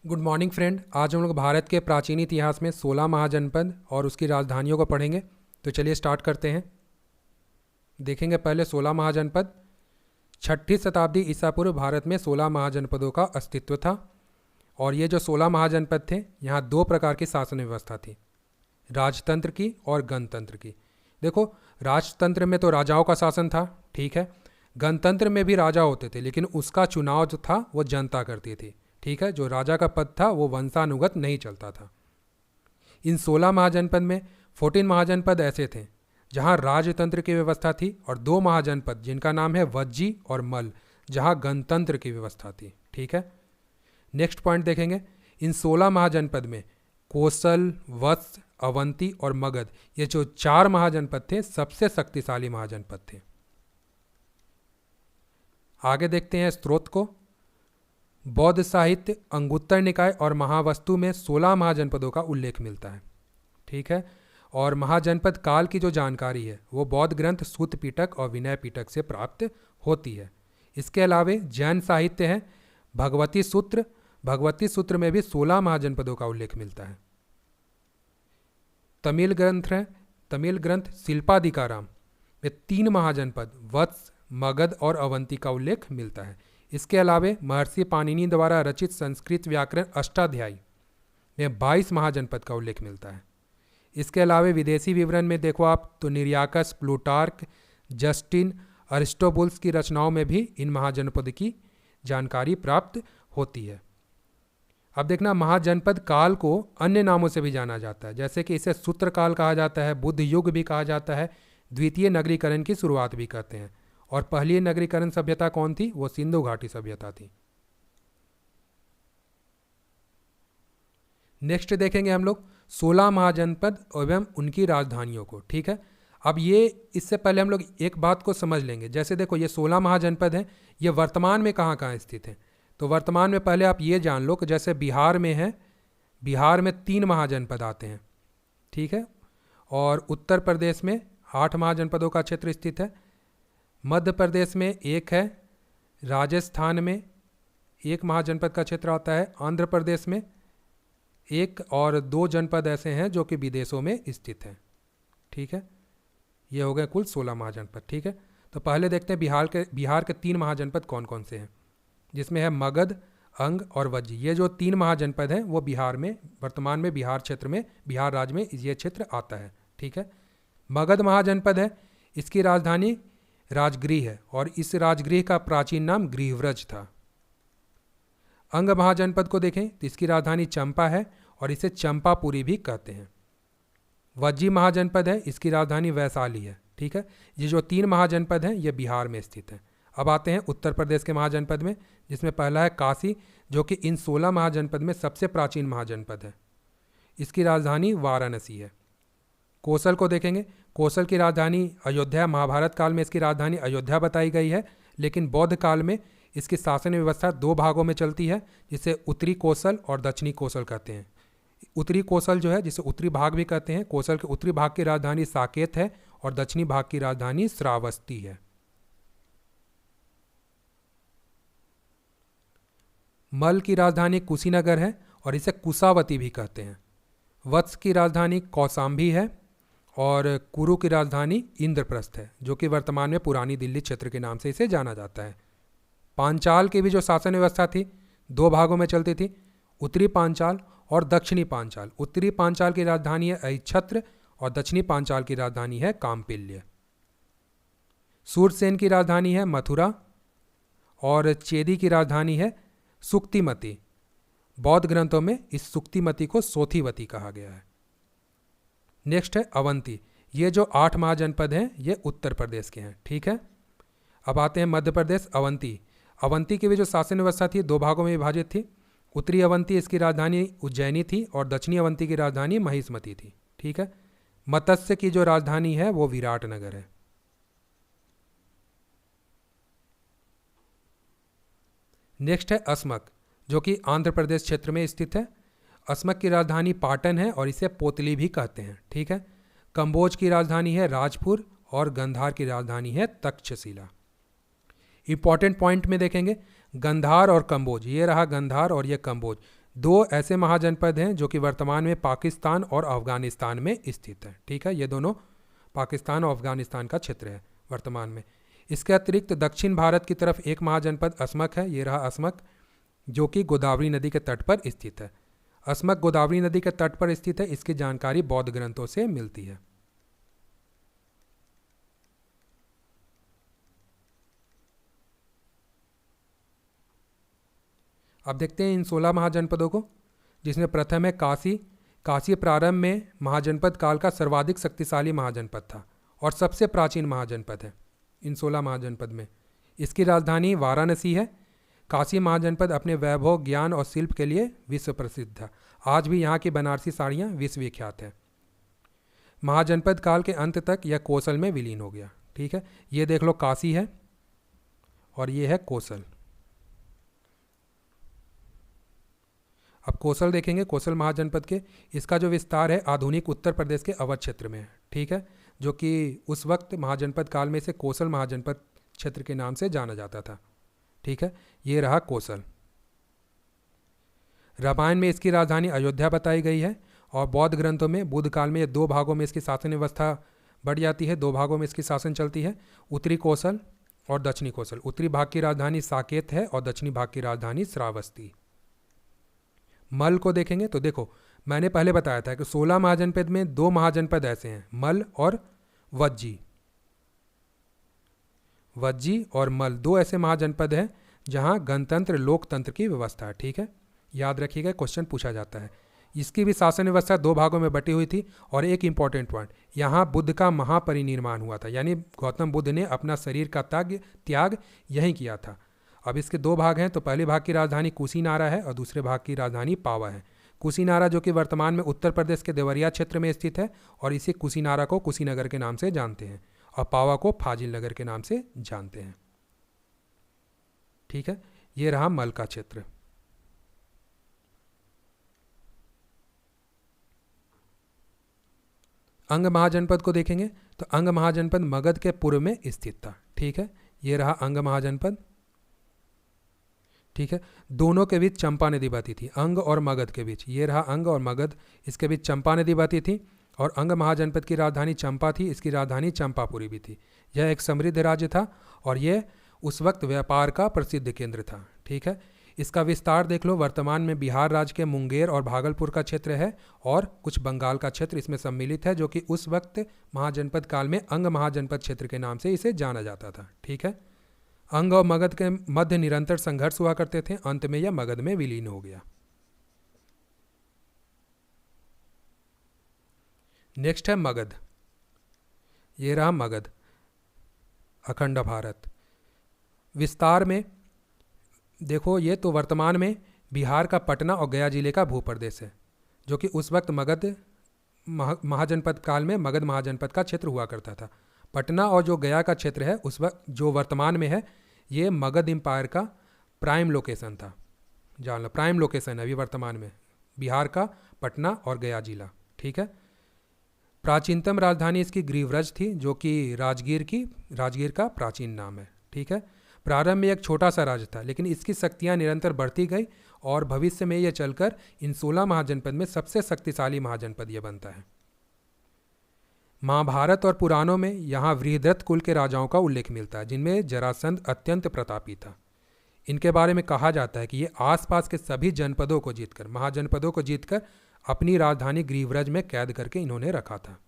Good morning friend. आज हम लोग भारत के प्राचीन इतिहास में 16 महाजनपद और उसकी राजधानियों को पढ़ेंगे। तो चलिए स्टार्ट करते हैं। देखेंगे पहले 16 महाजनपद। 6ठी शताब्दी ईसा पूर्व भारत में 16 महाजनपदों का अस्तित्व था। और ये जो 16 महाजनपद थे, यहाँ दो प्रकार की शासन व्यवस्था थी, राजतंत्र की और गणतंत्र की। देखो, राजतंत्र में तो राजाओं का शासन था, ठीक है। गणतंत्र में भी राजा होते थे, लेकिन उसका चुनाव जो था वो जनता करती थी, ठीक है। जो राजा का पद था वो वंशानुगत नहीं चलता था। इन 16 महाजनपद में 14 महाजनपद ऐसे थे जहां राजतंत्र की व्यवस्था थी, और 2 महाजनपद जिनका नाम है वज्जी और मल, जहां गणतंत्र की व्यवस्था थी, ठीक है। नेक्स्ट पॉइंट देखेंगे। इन 16 महाजनपद में कोसल, वत्स, अवंती और मगध, ये जो 4 महाजनपद थे सबसे शक्तिशाली महाजनपद थे। आगे देखते हैं स्रोत को। बौद्ध साहित्य, अंगुत्तर निकाय और महावस्तु में 16 महाजनपदों का उल्लेख मिलता है, ठीक है। और महाजनपद काल की जो जानकारी है वो बौद्ध ग्रंथ सूत पीटक और विनय पीटक से प्राप्त होती है। इसके अलावा जैन साहित्य है भगवती सूत्र। भगवती सूत्र में भी 16 महाजनपदों का उल्लेख मिलता है। तमिल ग्रंथ है, तमिल ग्रंथ शिल्पाधिकाराम में 3 महाजनपद वत्स, मगध और अवंती का उल्लेख मिलता है। इसके अलावा महर्षि पाणिनि द्वारा रचित संस्कृत व्याकरण अष्टाध्यायी में 22 महाजनपद का उल्लेख मिलता है। इसके अलावा विदेशी विवरण में देखो आप तो निरियाकस, प्लूटार्क, जस्टिन, अरिस्टोबुल्स की रचनाओं में भी इन महाजनपद की जानकारी प्राप्त होती है। अब देखना, महाजनपद काल को अन्य नामों से भी जाना जाता है, जैसे कि इसे सूत्र काल कहा जाता है, बुद्ध युग भी कहा जाता है, द्वितीय नगरीकरण की शुरुआत भी कहते हैं। और पहली नगरीकरण सभ्यता कौन थी? वो सिंधु घाटी सभ्यता थी। नेक्स्ट देखेंगे हम लोग 16 महाजनपद एवं उनकी राजधानियों को, ठीक है। अब ये इससे पहले हम लोग एक बात को समझ लेंगे। जैसे देखो, ये 16 महाजनपद हैं, ये वर्तमान में कहाँ कहाँ स्थित हैं। तो वर्तमान में पहले आप ये जान लो कि जैसे बिहार में है, बिहार में 3 महाजनपद आते हैं, ठीक है। और उत्तर प्रदेश में 8 महाजनपदों का क्षेत्र स्थित है। मध्य प्रदेश में 1 है, राजस्थान में 1 महाजनपद का क्षेत्र आता है, आंध्र प्रदेश में 1 और 2 जनपद ऐसे हैं जो कि विदेशों में स्थित हैं, ठीक है। ये हो गए कुल 16 महाजनपद, ठीक है। तो पहले देखते हैं बिहार के 3 महाजनपद कौन कौन से हैं, जिसमें है मगध, अंग और वज्जी। ये जो 3 महाजनपद हैं वो बिहार में, वर्तमान में बिहार क्षेत्र में, बिहार राज्य में ये क्षेत्र आता है, ठीक है। मगध महाजनपद है, इसकी राजधानी राजगृह है और इस राजगृह का प्राचीन नाम गृहव्रज था। अंग महाजनपद को देखें तो इसकी राजधानी चंपा है और इसे चंपापुरी भी कहते हैं। वज्जी महाजनपद है, इसकी राजधानी वैशाली है, ठीक है। ये जो 3 महाजनपद हैं ये बिहार में स्थित हैं। अब आते हैं उत्तर प्रदेश के महाजनपद में, जिसमें पहला है काशी, जो कि इन 16 महाजनपद में सबसे प्राचीन महाजनपद है। इसकी राजधानी वाराणसी है। कोसल को देखेंगे, कोसल की राजधानी अयोध्या। महाभारत काल में इसकी राजधानी अयोध्या बताई गई है, लेकिन बौद्ध काल में इसकी शासन व्यवस्था 2 भागों में चलती है, जिसे उत्तरी कोसल और दक्षिणी कोसल कहते हैं। उत्तरी कोसल जो है, जिसे उत्तरी भाग भी कहते हैं, कोसल के उत्तरी भाग की राजधानी साकेत है और दक्षिणी भाग की राजधानी श्रावस्ती है। मल की राजधानी कुशीनगर है और इसे कुशावती भी कहते हैं। वत्स की राजधानी कौशाम्बी है और कुरु की राजधानी इंद्रप्रस्थ है, जो कि वर्तमान में पुरानी दिल्ली क्षेत्र के नाम से इसे जाना जाता है। पांचाल की भी जो शासन व्यवस्था थी 2 भागों में चलती थी, उत्तरी पांचाल और दक्षिणी पांचाल। उत्तरी पांचाल की राजधानी है अहिच्छत्र और दक्षिणी पांचाल की राजधानी है काम्पिल्य। सूरसेन की राजधानी है मथुरा और चेदी की राजधानी है सुक्तिमती। बौद्ध ग्रंथों में इस सुक्तिमती को सोथीवती कहा गया है। नेक्स्ट है अवंती। ये जो 8 महाजनपद हैं ये उत्तर प्रदेश के हैं, ठीक है। अब आते हैं मध्य प्रदेश। अवंती, अवंती की भी जो शासन व्यवस्था थी 2 भागों में विभाजित थी। उत्तरी अवंती, इसकी राजधानी उज्जैनी थी और दक्षिणी अवंती की राजधानी महिष्मती थी, ठीक है। मत्स्य की जो राजधानी है वो विराटनगर है। नेक्स्ट है अस्मक, जो कि आंध्र प्रदेश क्षेत्र में स्थित है। अस्मक की राजधानी पाटन है और इसे पोतली भी कहते हैं, ठीक है। कंबोज की राजधानी है राजपुर और गंधार की राजधानी है तक्षशिला। इंपॉर्टेंट पॉइंट में देखेंगे, गंधार और कंबोज, ये रहा गंधार और ये कंबोज, दो ऐसे महाजनपद हैं जो कि वर्तमान में पाकिस्तान और अफगानिस्तान में स्थित हैं। ठीक है, ये दोनों पाकिस्तान और अफगानिस्तान का क्षेत्र है वर्तमान में। इसके अतिरिक्त दक्षिण भारत की तरफ एक महाजनपद असमक है, ये रहा असमक, जो कि गोदावरी नदी के तट पर स्थित है। असमक गोदावरी नदी के तट पर स्थित है। इसकी जानकारी बौद्ध ग्रंथों से मिलती है। अब देखते हैं इन 16 महाजनपदों को, जिसमें प्रथम है काशी। काशी प्रारंभ में महाजनपद काल का सर्वाधिक शक्तिशाली महाजनपद था और सबसे प्राचीन महाजनपद है इन 16 महाजनपद में। इसकी राजधानी वाराणसी है। काशी महाजनपद अपने वैभव, ज्ञान और शिल्प के लिए विश्व प्रसिद्ध था। आज भी यहाँ की बनारसी साड़ियाँ विश्व विख्यात है। महाजनपद काल के अंत तक यह कोसल में विलीन हो गया। ठीक है, ये देख लो काशी है और ये है कोसल। अब कोसल देखेंगे, कोसल महाजनपद के, इसका जो विस्तार है आधुनिक उत्तर प्रदेश के अवध क्षेत्र में है। ठीक है, जो कि उस वक्त महाजनपद काल में से कोसल महाजनपद क्षेत्र के नाम से जाना जाता था। ठीक है, ये रहा कोसल। रामायण में इसकी राजधानी अयोध्या बताई गई है और बौद्ध ग्रंथों में बुद्ध काल में ये दो भागों में इसकी शासन व्यवस्था बढ़ जाती है। दो भागों में इसकी शासन चलती है, उत्तरी कोसल और दक्षिणी कोसल। उत्तरी भाग की राजधानी साकेत है और दक्षिणी भाग की राजधानी श्रावस्ती। मल को देखेंगे तो देखो, मैंने पहले बताया था कि 16 महाजनपद में दो महाजनपद ऐसे हैं, मल और वज्जी। वज्जी और मल दो ऐसे महाजनपद हैं जहां गणतंत्र लोकतंत्र की व्यवस्था है। ठीक है, याद रखिएगा, क्वेश्चन पूछा जाता है। इसकी भी शासन व्यवस्था दो भागों में बटी हुई थी। और एक इंपॉर्टेंट पॉइंट, यहाँ बुद्ध का महापरिनिर्वाण हुआ था, यानी गौतम बुद्ध ने अपना शरीर का त्याग यहीं किया था। अब इसके दो भाग हैं, तो पहले भाग की राजधानी कुशीनारा है और दूसरे भाग की राजधानी पावा है। कुशीनारा जो कि वर्तमान में उत्तर प्रदेश के देवरिया क्षेत्र में स्थित है और इसी कुशीनारा को कुशीनगर के नाम से जानते हैं और पावा को फाजिल नगर के नाम से जानते हैं। ठीक है, ये रहा मल का क्षेत्र। अंग महाजनपद को देखेंगे तो अंग महाजनपद मगध के पूर्व में स्थित था। ठीक है, ये रहा अंग महाजनपद। ठीक है, दोनों के बीच चंपा नदी बहती थी, अंग और मगध के बीच। ये रहा अंग और मगध, इसके बीच चंपा नदी बहती थी और अंग महाजनपद की राजधानी चंपा थी। इसकी राजधानी चंपापुरी भी थी। यह एक समृद्ध राज्य था और यह उस वक्त व्यापार का प्रसिद्ध केंद्र था। ठीक है, इसका विस्तार देख लो, वर्तमान में बिहार राज्य के मुंगेर और भागलपुर का क्षेत्र है और कुछ बंगाल का क्षेत्र इसमें सम्मिलित है, जो कि उस वक्त महाजनपद काल में अंग महाजनपद क्षेत्र के नाम से इसे जाना जाता था। ठीक है, अंग और मगध के मध्य निरंतर संघर्ष हुआ करते थे। अंत में यह मगध में विलीन हो गया। नेक्स्ट है मगध। ये रहा मगध, अखंड भारत। विस्तार में देखो, ये तो वर्तमान में बिहार का पटना और गया जिले का भूप्रदेश है, जो कि उस वक्त मगध महाजनपद काल में मगध महाजनपद का क्षेत्र हुआ करता था। पटना और जो गया का क्षेत्र है उस वक्त जो वर्तमान में है, ये मगध एम्पायर का प्राइम लोकेशन था। जान लो, प्राइम लोकेशन है अभी वर्तमान में बिहार का पटना और गया जिला। ठीक है, प्राचीनतम राजधानी इसकी ग्रीवराज थी, जो कि राजगीर का प्राचीन नाम है। ठीक है, प्रारंभ में एक छोटा सा राज्य था, लेकिन इसकी शक्तियाँ निरंतर बढ़ती गई और भविष्य में यह चलकर इन 16 महाजनपद में सबसे शक्तिशाली महाजनपद यह बनता है। महाभारत और पुराणों में यहाँ वृहद्रथ कुल के राजाओं का उल्लेख मिलता है, जिनमें जरासंध अत्यंत प्रतापी था। इनके बारे में कहा जाता है कि ये आसपास के सभी जनपदों को जीतकर, महाजनपदों को जीतकर अपनी राजधानी ग्रीवराज में कैद करके इन्होंने रखा था।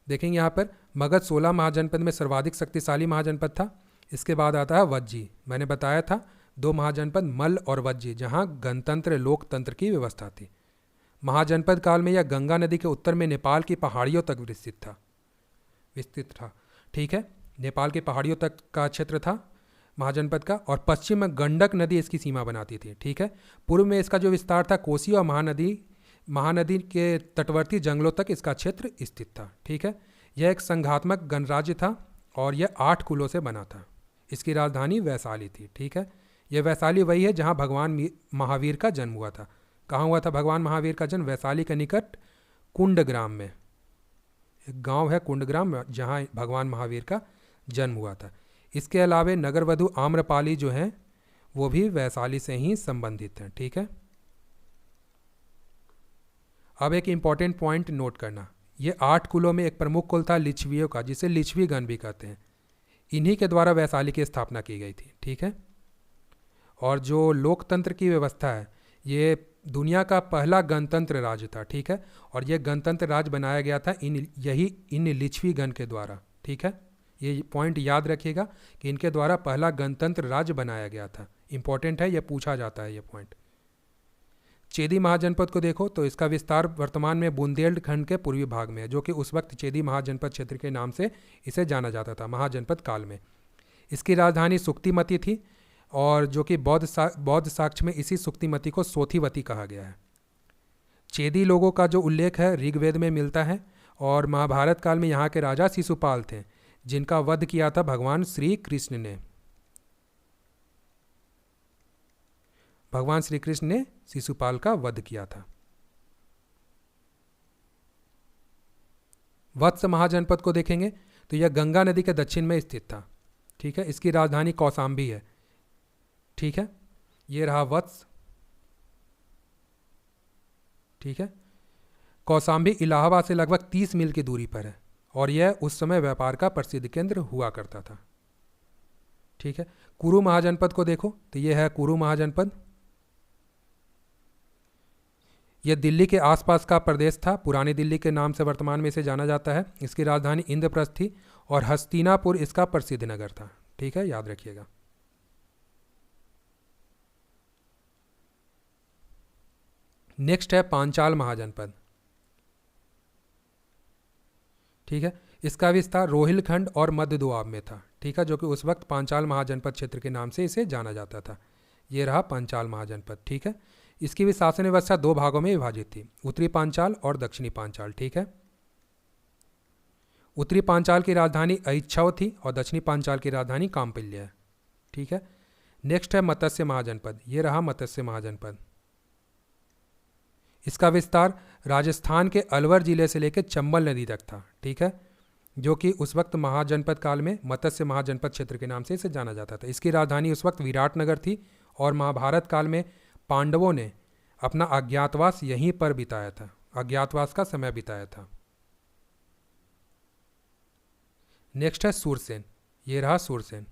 देखेंगे यहाँ पर मगध 16 महाजनपद में सर्वाधिक शक्तिशाली महाजनपद था। इसके बाद आता है वज्जी। मैंने बताया था दो महाजनपद मल और वज्जी, जहाँ गणतंत्र लोकतंत्र की व्यवस्था थी। महाजनपद काल में यह गंगा नदी के उत्तर में नेपाल की पहाड़ियों तक विस्तृत था। ठीक है, नेपाल की पहाड़ियों तक का क्षेत्र था महाजनपद का और पश्चिम में गंडक नदी इसकी सीमा बनाती थी। ठीक है, पूर्व में इसका जो विस्तार था कोसी और महानदी के तटवर्ती जंगलों तक इसका क्षेत्र स्थित था। ठीक है, यह एक संघात्मक गणराज्य था और यह 8 कुलों से बना था। इसकी राजधानी वैशाली थी। ठीक है, यह वैशाली वही है जहाँ भगवान महावीर का जन्म हुआ था। कहाँ हुआ था भगवान महावीर का जन्म? वैशाली के निकट कुंडग्राम में एक गांव है कुंडग्राम, जहाँ भगवान महावीर का जन्म हुआ था। इसके अलावा नगरवधु आम्रपाली जो हैं वो भी वैशाली से ही संबंधित हैं। ठीक है, अब एक इम्पॉर्टेंट पॉइंट नोट करना, ये 8 कुलों में एक प्रमुख कुल था लिच्छवियों का, जिसे लिच्छवी गण भी कहते हैं। इन्हीं के द्वारा वैशाली की स्थापना की गई थी। ठीक है, और जो लोकतंत्र की व्यवस्था है, ये दुनिया का पहला गणतंत्र राज्य था। ठीक है, और ये गणतंत्र राज्य बनाया गया था इन लिच्छवी गण के द्वारा। ठीक है, ये पॉइंट याद रखिएगा कि इनके द्वारा पहला गणतंत्र राज्य बनाया गया था। इंपॉर्टेंट है, ये पूछा जाता है ये पॉइंट। चेदी महाजनपद को देखो तो इसका विस्तार वर्तमान में बुंदेलखंड के पूर्वी भाग में है, जो कि उस वक्त चेदी महाजनपद क्षेत्र के नाम से इसे जाना जाता था महाजनपद काल में। इसकी राजधानी सुक्तिमती थी, और जो कि बौद्ध साक्ष्य में इसी सुक्तिमती को सोथीवती कहा गया है। चेदी लोगों का जो उल्लेख है ऋग्वेद में मिलता है, और महाभारत काल में यहाँ के राजा शिशुपाल थे, जिनका वध किया था भगवान श्री कृष्ण ने। भगवान श्री कृष्ण ने शिशुपाल का वध किया था। वत्स महाजनपद को देखेंगे तो यह गंगा नदी के दक्षिण में स्थित था। ठीक है, इसकी राजधानी कौशाम्बी है। ठीक है, ये रहा वत्स। ठीक है, कौशाम्बी इलाहाबाद से लगभग 30 मील की दूरी पर है, और यह उस समय व्यापार का प्रसिद्ध केंद्र हुआ करता था। ठीक है, कुरु महाजनपद को देखो तो यह है कुरु महाजनपद। यह दिल्ली के आसपास का प्रदेश था, पुरानी दिल्ली के नाम से वर्तमान में इसे जाना जाता है। इसकी राजधानी इंद्रप्रस्थ थी, और हस्तिनापुर इसका प्रसिद्ध नगर था। ठीक है, याद रखिएगा। नेक्स्ट है पांचाल महाजनपद। ठीक है, इसका विस्तार रोहिलखंड और मध्य दोआब में था। ठीक है, जो कि उस वक्त पांचाल महाजनपद क्षेत्र के नाम से इसे जाना जाता था। ये रहा पांचाल महाजनपद। ठीक है, इसकी भी शासन व्यवस्था 2 भागों में विभाजित थी, उत्तरी पांचाल और दक्षिणी पांचाल। ठीक है, उत्तरी पांचाल की राजधानी ऐच्छव थी, और दक्षिणी पांचाल की राजधानी काम्पिल्य है। ठीक है, नेक्स्ट है मत्स्य महाजनपद। ये रहा मत्स्य महाजनपद। इसका विस्तार राजस्थान के अलवर जिले से लेकर चंबल नदी तक था। ठीक है, जो कि उस वक्त महाजनपद काल में मत्स्य महाजनपद क्षेत्र के नाम से इसे जाना जाता था। इसकी राजधानी उस वक्त विराटनगर थी, और महाभारत काल में पांडवों ने अपना अज्ञातवास यहीं पर बिताया था, अज्ञातवास का समय बिताया था। नेक्स्ट है सूरसेन। ये रहा सूरसेन।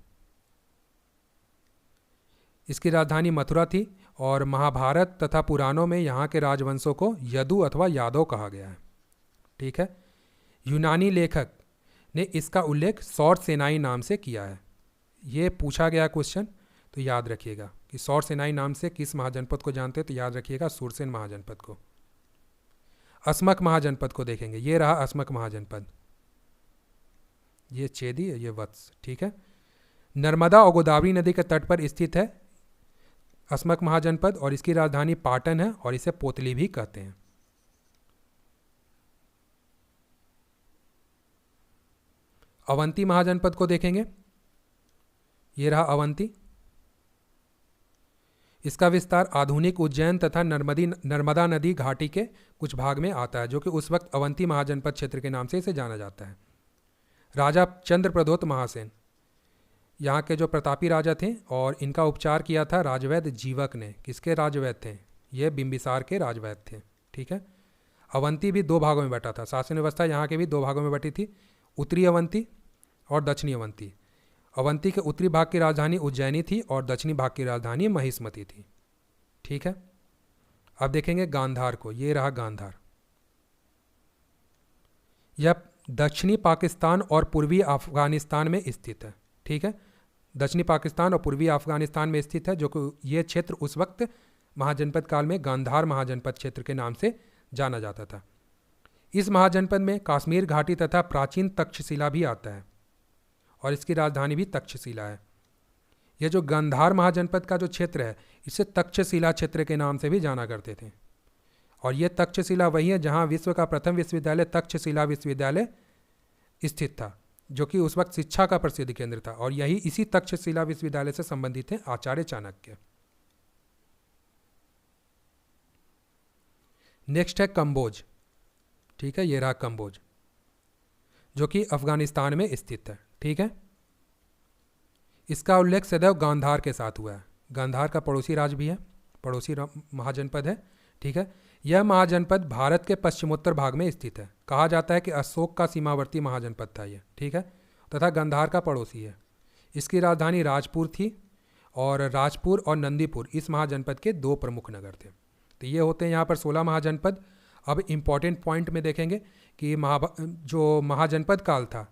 इसकी राजधानी मथुरा थी, और महाभारत तथा पुराणों में यहाँ के राजवंशों को यदु अथवा यादव कहा गया है। ठीक है, यूनानी लेखक ने इसका उल्लेख सौर सेनाई नाम से किया है। ये पूछा गया क्वेश्चन, तो याद रखिएगा कि सौर सेनाई नाम से किस महाजनपद को जानते हैं, तो याद रखिएगा सूरसेन महाजनपद को। अस्मक महाजनपद को देखेंगे। ये रहा अस्मक महाजनपद। ये चेदी है, ये वत्स। ठीक है, नर्मदा और गोदावरी नदी के तट पर स्थित है अस्मक महाजनपद, और इसकी राजधानी पाटन है, और इसे पोतली भी कहते हैं। अवंती महाजनपद को देखेंगे। ये रहा अवंती। इसका विस्तार आधुनिक उज्जैन तथा नर्मदा नदी घाटी के कुछ भाग में आता है, जो कि उस वक्त अवंती महाजनपद क्षेत्र के नाम से इसे जाना जाता है। राजा चंद्रप्रदोत महासेन यहाँ के जो प्रतापी राजा थे, और इनका उपचार किया था राजवैद्य जीवक ने। किसके राजवैद्य थे? ये बिंबिसार के राजवैद्य थे। ठीक है, अवंती भी 2 भागों में बटा था। शासन व्यवस्था यहाँ के भी 2 भागों में बटी थी, उत्तरी अवंती और दक्षिणी अवंती। अवंती के उत्तरी भाग की राजधानी उज्जैनी थी, और दक्षिणी भाग की राजधानी महिष्मती थी। ठीक है, अब देखेंगे गांधार को। ये रहा गांधार। यह दक्षिणी पाकिस्तान और पूर्वी अफगानिस्तान में स्थित है। ठीक है, दक्षिणी पाकिस्तान और पूर्वी अफगानिस्तान में स्थित है, जो कि यह क्षेत्र उस वक्त महाजनपद काल में गांधार महाजनपद क्षेत्र के नाम से जाना जाता था। इस महाजनपद में कश्मीर घाटी तथा प्राचीन तक्षशिला भी आता है, और इसकी राजधानी भी तक्षशिला है। यह जो गांधार महाजनपद का जो क्षेत्र है, इसे तक्षशिला क्षेत्र के नाम से भी जाना करते थे। और यह तक्षशिला वही है जहां विश्व का प्रथम विश्वविद्यालय तक्षशिला विश्वविद्यालय स्थित था, जो कि उस वक्त शिक्षा का प्रसिद्ध केंद्र था। और यही इसी तक्षशिला विश्वविद्यालय से संबंधित थे आचार्य चाणक्य। नेक्स्ट है कंबोज। ठीक है, ये रहा कंबोज, जो कि अफगानिस्तान में स्थित है। ठीक है, इसका उल्लेख सदैव गांधार के साथ हुआ है। गांधार का पड़ोसी राज्य भी है, महाजनपद है, ठीक है। यह महाजनपद भारत के पश्चिमोत्तर भाग में स्थित है। कहा जाता है कि अशोक का सीमावर्ती महाजनपद था ये, ठीक है, तथा गांधार का पड़ोसी है। इसकी राजधानी राजपुर थी और राजपुर और नंदीपुर इस महाजनपद के 2 प्रमुख नगर थे। तो ये होते हैं यहाँ पर 16 महाजनपद। अब इम्पॉर्टेंट पॉइंट में देखेंगे कि जो महाजनपद काल था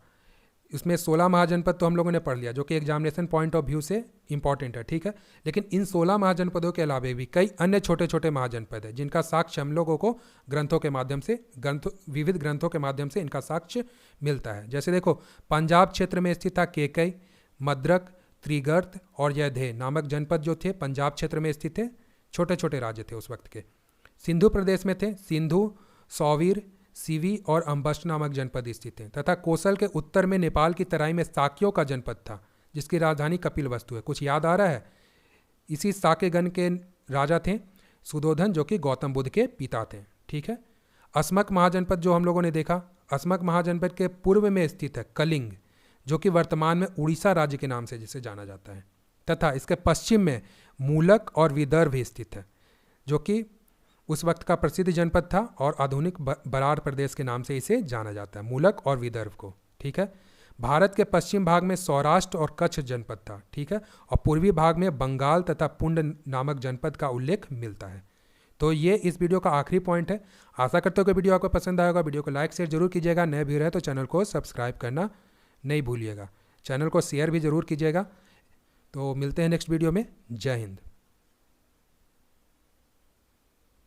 उसमें 16 महाजनपद तो हम लोगों ने पढ़ लिया, जो कि एग्जामिनेशन पॉइंट ऑफ व्यू से इंपॉर्टेंट है, ठीक है। लेकिन इन 16 महाजनपदों के अलावा भी कई अन्य छोटे छोटे महाजनपद है जिनका साक्ष्य हम लोगों को ग्रंथों के माध्यम से विविध ग्रंथों के माध्यम से इनका साक्ष्य मिलता है। जैसे देखो, पंजाब क्षेत्र में स्थित था केकई, मद्रक, त्रिगर्त और यधे नामक जनपद जो थे पंजाब क्षेत्र में स्थित थे, छोटे छोटे राज्य थे उस वक्त के। सिंधु प्रदेश में थे सिंधु, सौवीर, सीवी और अम्बस्ट नामक जनपद स्थित हैं, तथा कोसल के उत्तर में नेपाल की तराई में साक्यों का जनपद था जिसकी राजधानी कपिलवस्तु है। कुछ याद आ रहा है? इसी साक्यगण के राजा थे सुधोधन, जो कि गौतम बुद्ध के पिता थे, ठीक है। अस्मक महाजनपद जो हम लोगों ने देखा, अस्मक महाजनपद के पूर्व में स्थित है कलिंग, जो कि वर्तमान में उड़ीसा राज्य के नाम से जिसे जाना जाता है, तथा इसके पश्चिम में मूलक और विदर्भ स्थित है, जो कि उस वक्त का प्रसिद्ध जनपद था और आधुनिक बरार प्रदेश के नाम से इसे जाना जाता है, मूलक और विदर्भ को, ठीक है। भारत के पश्चिम भाग में सौराष्ट्र और कच्छ जनपद था, ठीक है, और पूर्वी भाग में बंगाल तथा पुंड नामक जनपद का उल्लेख मिलता है। तो ये इस वीडियो का आखिरी पॉइंट है। आशा करते हो कि वीडियो आपको पसंद आएगा। वीडियो को लाइक शेयर जरूर कीजिएगा। नए व्यूअर है तो चैनल को सब्सक्राइब करना नहीं भूलिएगा। चैनल को शेयर भी ज़रूर कीजिएगा। तो मिलते हैं नेक्स्ट वीडियो में। जय हिंद।